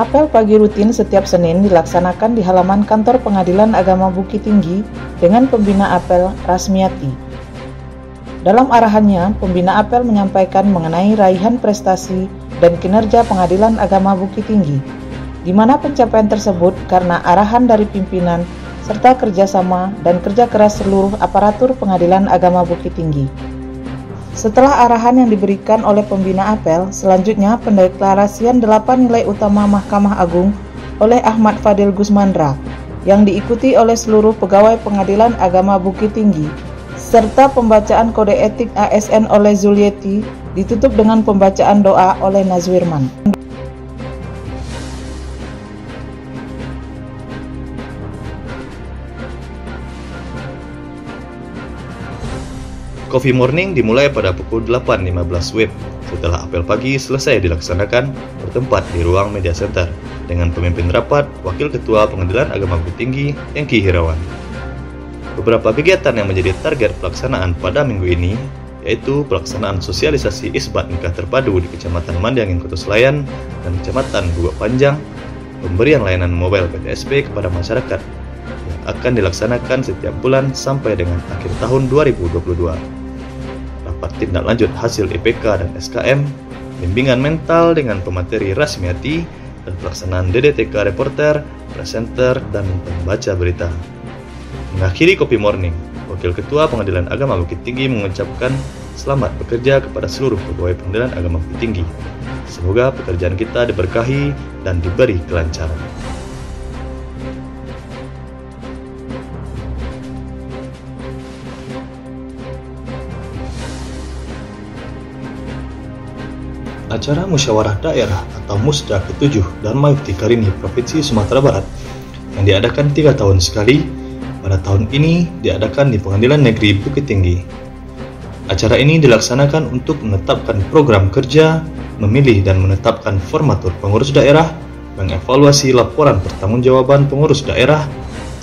Apel pagi rutin setiap Senin dilaksanakan di halaman kantor Pengadilan Agama Bukit Tinggi dengan pembina apel Rasmiati. Dalam arahannya, pembina apel menyampaikan mengenai raihan prestasi dan kinerja Pengadilan Agama Bukit Tinggi, di mana pencapaian tersebut karena arahan dari pimpinan serta kerjasama dan kerja keras seluruh aparatur Pengadilan Agama Bukit Tinggi. Setelah arahan yang diberikan oleh pembina apel, selanjutnya pendeklarasian 8 nilai utama Mahkamah Agung oleh Ahmad Fadil Gusmandra yang diikuti oleh seluruh pegawai Pengadilan Agama Bukit Tinggi, serta pembacaan kode etik ASN oleh Zulieti ditutup dengan pembacaan doa oleh Nazwirman. Coffee Morning dimulai pada pukul 8.15 WIB. Setelah apel pagi selesai dilaksanakan, bertempat di ruang media center dengan pemimpin rapat Wakil Ketua Pengadilan Agama Bukit Tinggi, Engki Hirawan. Beberapa kegiatan yang menjadi target pelaksanaan pada minggu ini yaitu pelaksanaan sosialisasi isbat nikah terpadu di Kecamatan Mandiangin Kota Selayar dan Kecamatan Guguk Panjang, pemberian layanan mobile PTSP kepada masyarakat yang akan dilaksanakan setiap bulan sampai dengan akhir tahun 2022. Rapat tindak lanjut hasil IPK dan SKM, bimbingan mental dengan pemateri Rasmiati, dan pelaksanaan DDTK reporter, presenter, dan pembaca berita. Mengakhiri Kopi Morning, Wakil Ketua Pengadilan Agama Bukit Tinggi mengucapkan selamat bekerja kepada seluruh pegawai Pengadilan Agama Bukit Tinggi. Semoga pekerjaan kita diberkahi dan diberi kelancaran. Acara Musyawarah Daerah atau Musda ke-7 Dharma Yukti Karini Provinsi Sumatera Barat yang diadakan 3 tahun sekali, pada tahun ini diadakan di Pengadilan Negeri Bukit Tinggi. Acara ini dilaksanakan untuk menetapkan program kerja, memilih dan menetapkan formatur pengurus daerah, mengevaluasi laporan pertanggungjawaban pengurus daerah,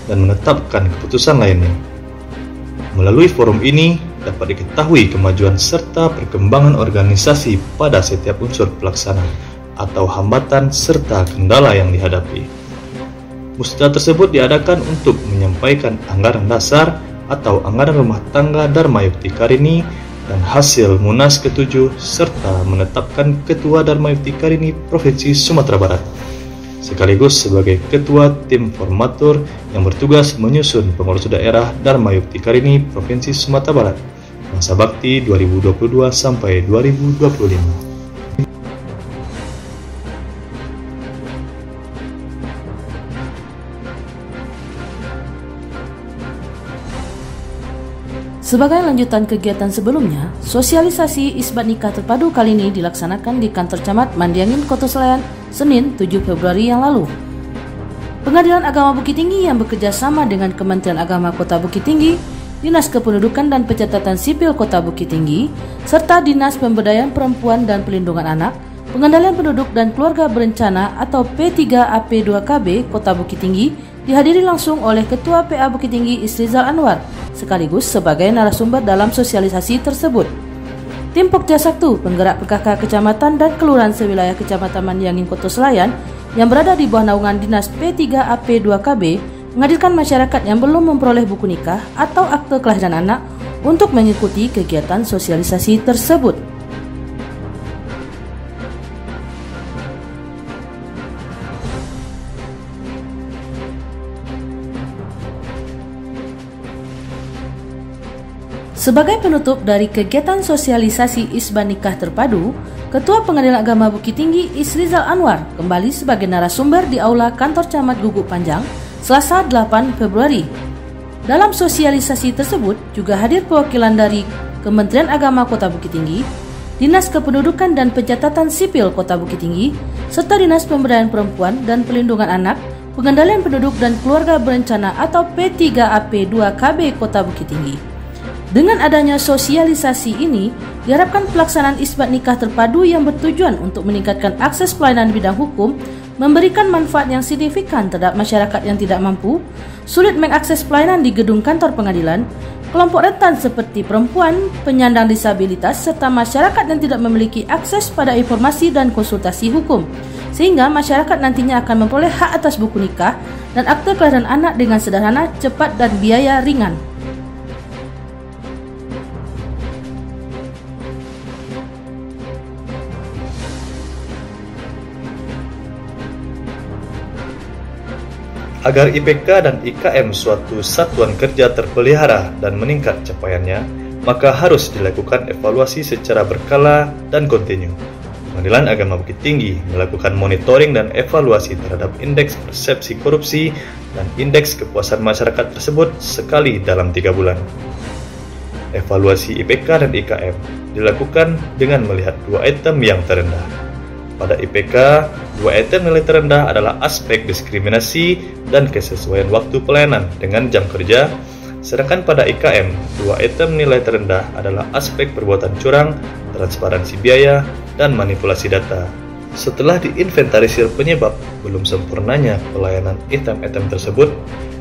dan menetapkan keputusan lainnya. Melalui forum ini dapat diketahui kemajuan serta perkembangan organisasi pada setiap unsur pelaksana atau hambatan serta kendala yang dihadapi. Musda tersebut diadakan untuk menyampaikan anggaran dasar atau anggaran rumah tangga Dharma Yukti Karini dan hasil Munas ke-7 serta menetapkan Ketua Dharma Yukti Karini Provinsi Sumatera Barat, sekaligus sebagai Ketua Tim Formatur yang bertugas menyusun pengurus daerah Dharma Yukti Karini Provinsi Sumatera Barat masa bakti 2022 sampai 2025. Sebagai lanjutan kegiatan sebelumnya, sosialisasi isbat nikah terpadu kali ini dilaksanakan di kantor Camat Mandiangin Kota Selayar, Senin 7 Februari yang lalu. Pengadilan Agama Bukit Tinggi yang bekerja sama dengan Kementerian Agama Kota Bukit Tinggi, Dinas Kependudukan dan Pencatatan Sipil Kota Bukit Tinggi, serta Dinas Pemberdayaan Perempuan dan Pelindungan Anak, Pengendalian Penduduk dan Keluarga Berencana atau P3AP2KB Kota Bukit Tinggi dihadiri langsung oleh Ketua PA Bukit Tinggi Isrizal Anwar, sekaligus sebagai narasumber dalam sosialisasi tersebut. Tim Pokja 1, penggerak PKK Kecamatan dan Kelurahan sewilayah Kecamatan Mandiangin Kota Selayar yang berada di bawah naungan Dinas P3AP2KB menghadirkan masyarakat yang belum memperoleh buku nikah atau akte kelahiran anak untuk mengikuti kegiatan sosialisasi tersebut. Sebagai penutup dari kegiatan sosialisasi isbat nikah terpadu, Ketua Pengadilan Agama Bukit Tinggi Isrizal Anwar kembali sebagai narasumber di Aula Kantor Camat Guguk Panjang, Selasa 8 Februari. Dalam sosialisasi tersebut juga hadir perwakilan dari Kementerian Agama Kota Bukit Tinggi, Dinas Kependudukan dan Pencatatan Sipil Kota Bukit Tinggi, serta Dinas Pemberdayaan Perempuan dan Pelindungan Anak, Pengendalian Penduduk dan Keluarga Berencana atau P3AP2KB Kota Bukit Tinggi. Dengan adanya sosialisasi ini, diharapkan pelaksanaan isbat nikah terpadu yang bertujuan untuk meningkatkan akses pelayanan bidang hukum, memberikan manfaat yang signifikan terhadap masyarakat yang tidak mampu, sulit mengakses pelayanan di gedung kantor pengadilan, kelompok rentan seperti perempuan, penyandang disabilitas, serta masyarakat yang tidak memiliki akses pada informasi dan konsultasi hukum, sehingga masyarakat nantinya akan memperoleh hak atas buku nikah dan akte kelahiran anak dengan sederhana, cepat, dan biaya ringan. Agar IPK dan IKM suatu satuan kerja terpelihara dan meningkat capaiannya, maka harus dilakukan evaluasi secara berkala dan kontinu. Pengadilan Agama Bukit Tinggi melakukan monitoring dan evaluasi terhadap indeks persepsi korupsi dan indeks kepuasan masyarakat tersebut sekali dalam 3 bulan. Evaluasi IPK dan IKM dilakukan dengan melihat 2 item yang terendah. Pada IPK, 2 item nilai terendah adalah aspek diskriminasi dan kesesuaian waktu pelayanan dengan jam kerja, sedangkan pada IKM, 2 item nilai terendah adalah aspek perbuatan curang, transparansi biaya, dan manipulasi data. Setelah diinventarisir penyebab belum sempurnanya pelayanan item-item tersebut,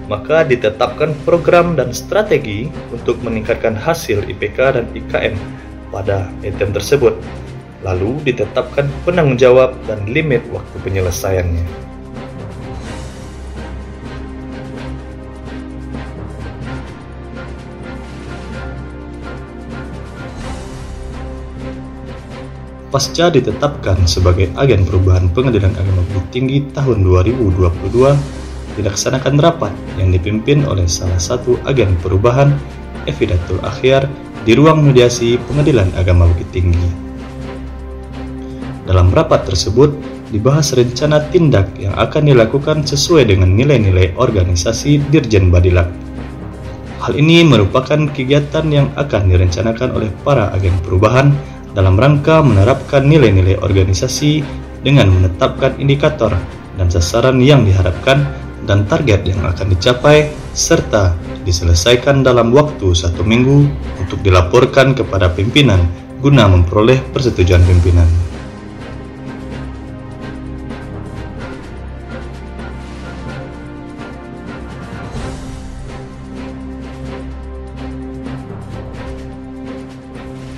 maka ditetapkan program dan strategi untuk meningkatkan hasil IPK dan IKM pada item tersebut. Lalu ditetapkan penanggung jawab dan limit waktu penyelesaiannya. Pasca ditetapkan sebagai agen perubahan Pengadilan Agama Bukit Tinggi tahun 2022, dilaksanakan rapat yang dipimpin oleh salah satu agen perubahan, Efidatul Akhyar, di ruang mediasi Pengadilan Agama Bukit Tinggi. Dalam rapat tersebut, dibahas rencana tindak yang akan dilakukan sesuai dengan nilai-nilai organisasi Dirjen Badilak. Hal ini merupakan kegiatan yang akan direncanakan oleh para agen perubahan dalam rangka menerapkan nilai-nilai organisasi dengan menetapkan indikator dan sasaran yang diharapkan dan target yang akan dicapai, serta diselesaikan dalam waktu 1 minggu untuk dilaporkan kepada pimpinan guna memperoleh persetujuan pimpinan.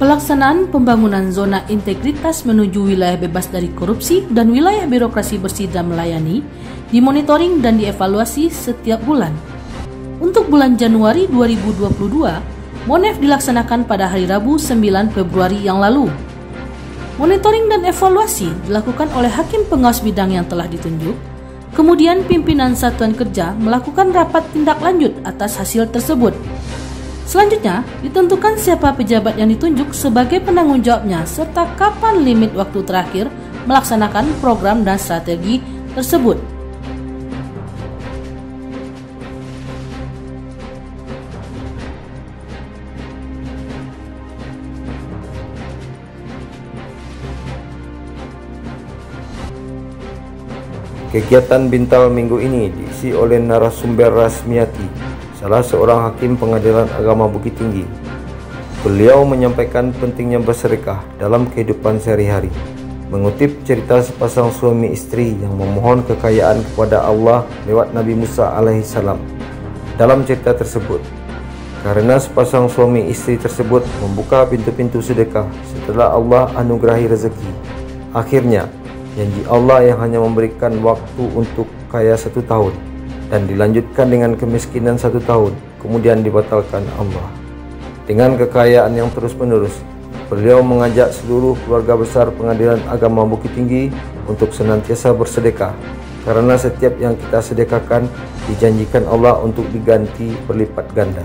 Pelaksanaan pembangunan zona integritas menuju wilayah bebas dari korupsi dan wilayah birokrasi bersih dan melayani dimonitoring dan dievaluasi setiap bulan. Untuk bulan Januari 2022, Monef dilaksanakan pada hari Rabu 9 Februari yang lalu. Monitoring dan evaluasi dilakukan oleh hakim pengawas bidang yang telah ditunjuk. Kemudian pimpinan satuan kerja melakukan rapat tindak lanjut atas hasil tersebut. Selanjutnya, ditentukan siapa pejabat yang ditunjuk sebagai penanggung jawabnya serta kapan limit waktu terakhir melaksanakan program dan strategi tersebut. Kegiatan Bintal minggu ini diisi oleh narasumber Rasmiati, salah seorang hakim Pengadilan Agama Bukit Tinggi. Beliau menyampaikan pentingnya bersedekah dalam kehidupan sehari-hari, mengutip cerita sepasang suami istri yang memohon kekayaan kepada Allah lewat Nabi Musa alaihissalam. Dalam cerita tersebut, karena sepasang suami istri tersebut membuka pintu-pintu sedekah setelah Allah anugerahi rezeki, akhirnya janji Allah yang hanya memberikan waktu untuk kaya 1 tahun dan dilanjutkan dengan kemiskinan 1 tahun, kemudian dibatalkan Allah. Dengan kekayaan yang terus-menerus, beliau mengajak seluruh keluarga besar Pengadilan Agama Bukit Tinggi untuk senantiasa bersedekah, karena setiap yang kita sedekahkan dijanjikan Allah untuk diganti berlipat ganda.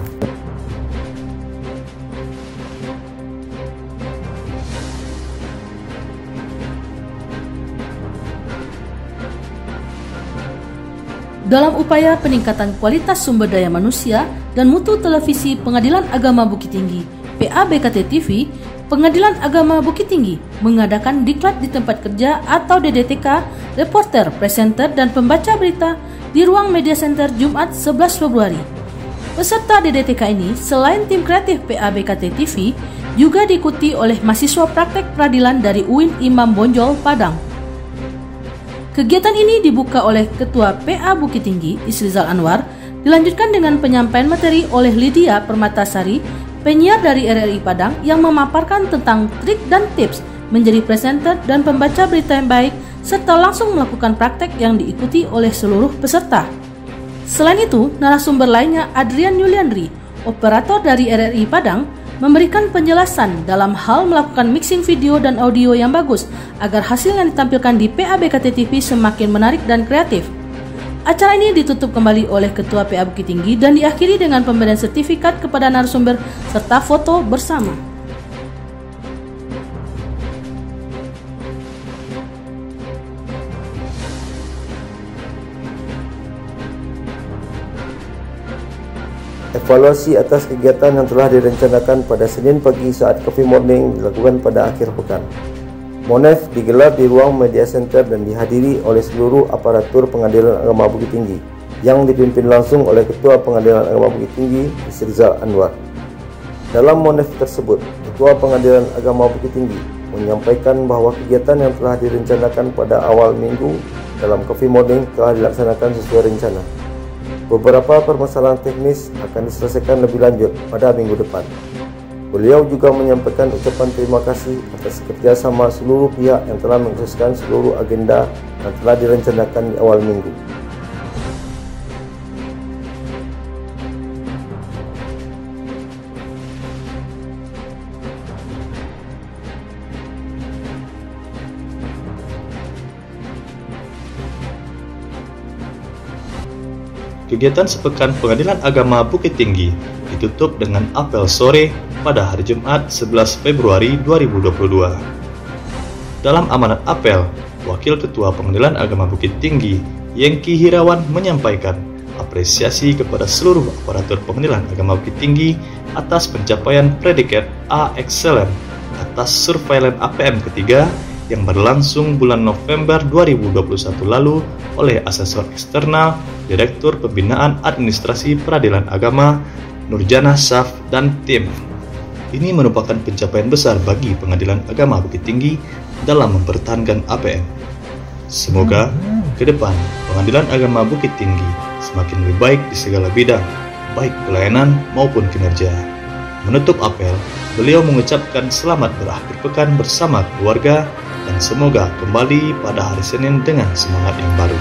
Dalam upaya peningkatan kualitas sumber daya manusia dan mutu televisi Pengadilan Agama Bukit Tinggi, PABKT TV, Pengadilan Agama Bukit Tinggi mengadakan diklat di tempat kerja atau DDTK, reporter, presenter, dan pembaca berita di ruang media center Jumat 11 Februari. Peserta DDTK ini selain tim kreatif PABKT TV juga diikuti oleh mahasiswa praktek peradilan dari UIN Imam Bonjol, Padang. Kegiatan ini dibuka oleh Ketua PA Bukit Tinggi, Isrizal Anwar, dilanjutkan dengan penyampaian materi oleh Lydia Permatasari, penyiar dari RRI Padang yang memaparkan tentang trik dan tips menjadi presenter dan pembaca berita yang baik serta langsung melakukan praktek yang diikuti oleh seluruh peserta. Selain itu, narasumber lainnya Adrian Yuliandri, operator dari RRI Padang, memberikan penjelasan dalam hal melakukan mixing video dan audio yang bagus agar hasil yang ditampilkan di PABKT TV semakin menarik dan kreatif. Acara ini ditutup kembali oleh Ketua PA Bukit Tinggi dan diakhiri dengan pemberian sertifikat kepada narasumber serta foto bersama. Evaluasi atas kegiatan yang telah direncanakan pada Senin pagi saat Coffee Morning dilakukan pada akhir pekan. Monef digelar di ruang Media Center dan dihadiri oleh seluruh aparatur Pengadilan Agama Bukit Tinggi yang dipimpin langsung oleh Ketua Pengadilan Agama Bukit Tinggi, Sirzal Anwar. Dalam Monef tersebut, Ketua Pengadilan Agama Bukit Tinggi menyampaikan bahwa kegiatan yang telah direncanakan pada awal minggu dalam Coffee Morning telah dilaksanakan sesuai rencana. Beberapa permasalahan teknis akan diselesaikan lebih lanjut pada minggu depan. Beliau juga menyampaikan ucapan terima kasih atas kerjasama seluruh pihak yang telah mensukseskan seluruh agenda yang telah direncanakan di awal minggu. Kegiatan sepekan Pengadilan Agama Bukit Tinggi ditutup dengan apel sore pada hari Jumat 11 Februari 2022. Dalam amanat apel, Wakil Ketua Pengadilan Agama Bukit Tinggi, Yengki Hirawan, menyampaikan apresiasi kepada seluruh aparatur Pengadilan Agama Bukit Tinggi atas pencapaian predikat A Excellent atas surveilan APM ketiga yang berlangsung bulan November 2021 lalu oleh asesor eksternal Direktur Pembinaan Administrasi Peradilan Agama Nurjana Saf dan tim. Ini merupakan pencapaian besar bagi Pengadilan Agama Bukit Tinggi dalam mempertahankan APM. Semoga ke depan Pengadilan Agama Bukit Tinggi semakin lebih baik di segala bidang, baik pelayanan maupun kinerja. Menutup apel, beliau mengucapkan selamat berakhir pekan bersama keluarga dan semoga kembali pada hari Senin dengan semangat yang baru.